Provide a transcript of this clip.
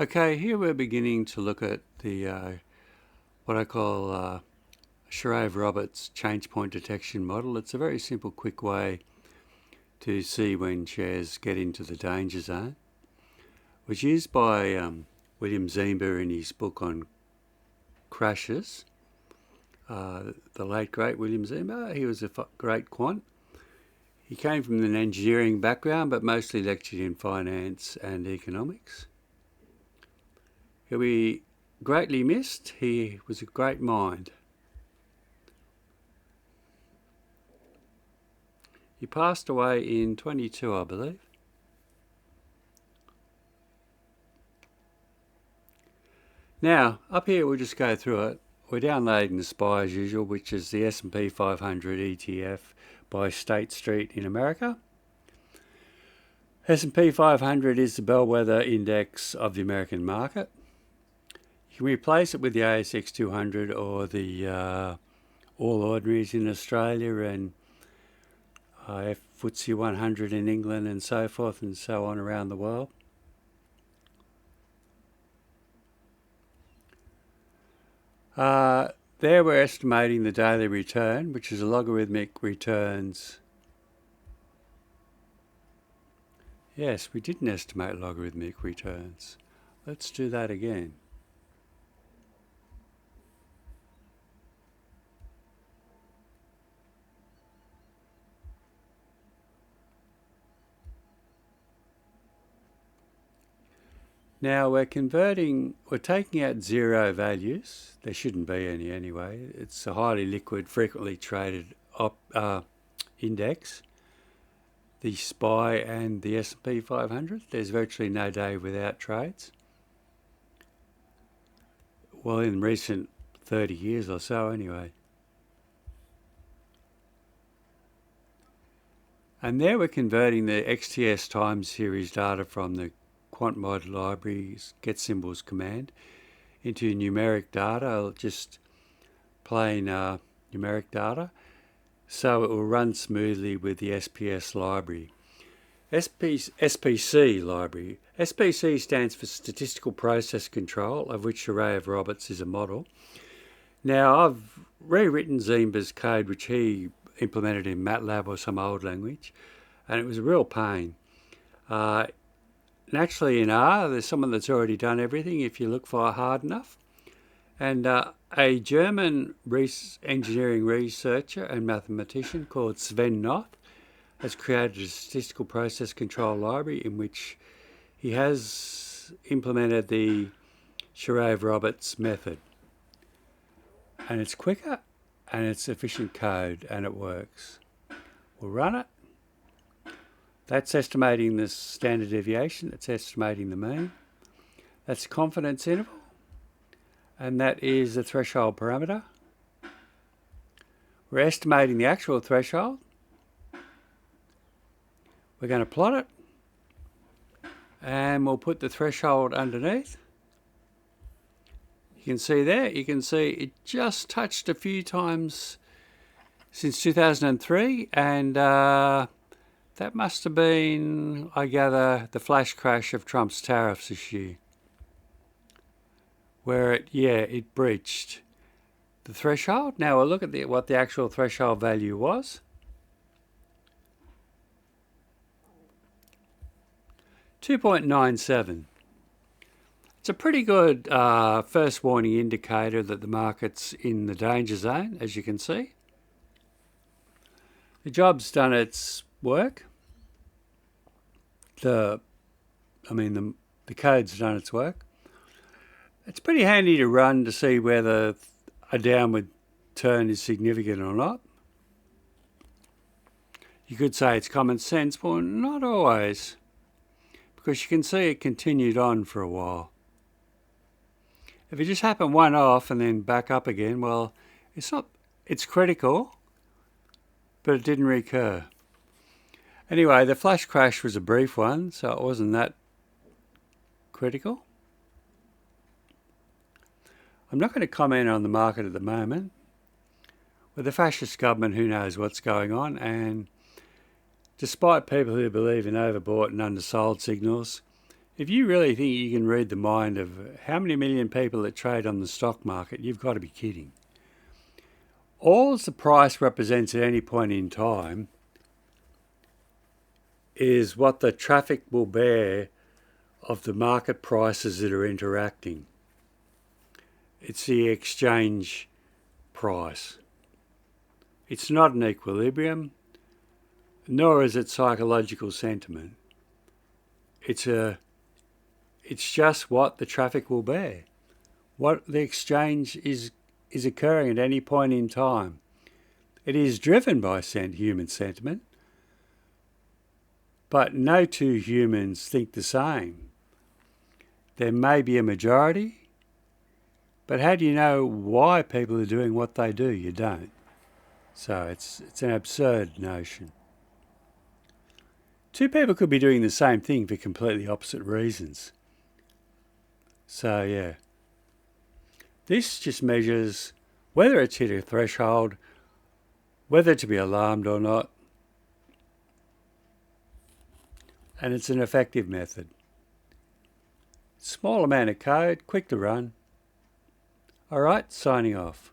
Okay, here we're beginning to look at the what I call Shiryaev Roberts change point detection model. It's a very simple, quick way to see when shares get into the danger zone. It was used by William Zimba in his book on crashes. The late great William Zimba, he was a great quant. He came from an engineering background, but mostly lectured in finance and economics. He'll be greatly missed. He was a great mind. He passed away in 22, I believe. Now, up here we'll just go through it. We're downloading the SPY as usual, which is the S&P 500 ETF by State Street in America. S&P 500 is the bellwether index of the American market. You can replace it with the ASX 200 or the All Ordinaries in Australia and FTSE 100 in England and so forth and so on around the world. There we're estimating the daily return, which is a logarithmic returns. Yes, we didn't estimate logarithmic returns. Let's do that again. Now we're taking out zero values. There shouldn't be any anyway. It's a highly liquid, frequently traded index. The SPY and the S&P 500, there's virtually no day without trades. Well, in recent 30 years or so anyway. And there we're converting the XTS time series data from the quant mod libraries get symbols command into numeric data, just plain numeric data, so it will run smoothly with the SPS library. SPC library. SPC stands for Statistical Process Control, of which Shiryaev Roberts is a model. Now, I've rewritten Zimba's code, which he implemented in MATLAB or some old language, and it was a real pain. Naturally, in R, there's someone that's already done everything if you look for hard enough. And a German engineering researcher and mathematician called Sven Noth has created a statistical process control library in which he has implemented the Shiryaev Roberts method. And it's quicker and it's efficient code and it works. We'll run it. That's estimating the standard deviation, that's estimating the mean. That's confidence interval, and that is the threshold parameter. We're estimating the actual threshold. We're going to plot it, and we'll put the threshold underneath. You can see there, it just touched a few times since 2003, and that must have been, I gather, the flash crash of Trump's tariffs this year, where it breached the threshold. Now we'll look at what the actual threshold value was. 2.97. It's a pretty good first warning indicator that the market's in the danger zone, as you can see. The job's done its work. The code's done its work. It's pretty handy to run to see whether a downward turn is significant or not. You could say it's common sense, but not always, because you can see it continued on for a while. If it just happened one off and then back up again, well, it's critical, but it didn't recur. Anyway, the flash crash was a brief one, so it wasn't that critical. I'm not going to comment on the market at the moment. With the fascist government, who knows what's going on, and despite people who believe in overbought and undersold signals, If you really think you can read the mind of how many million people that trade on the stock market, you've got to be kidding. All the price represents at any point in time is what the traffic will bear of the market prices that are interacting. It's the exchange price. It's not an equilibrium, nor is it psychological sentiment. It's just what the traffic will bear. What the exchange is occurring at any point in time. It is driven by human sentiment, but no two humans think the same. There may be a majority, but how do you know why people are doing what they do? You don't. So it's an absurd notion. Two people could be doing the same thing for completely opposite reasons. So yeah, this just measures whether it's hit a threshold, whether to be alarmed or not, and it's an effective method. Small amount of code, quick to run. All right, signing off.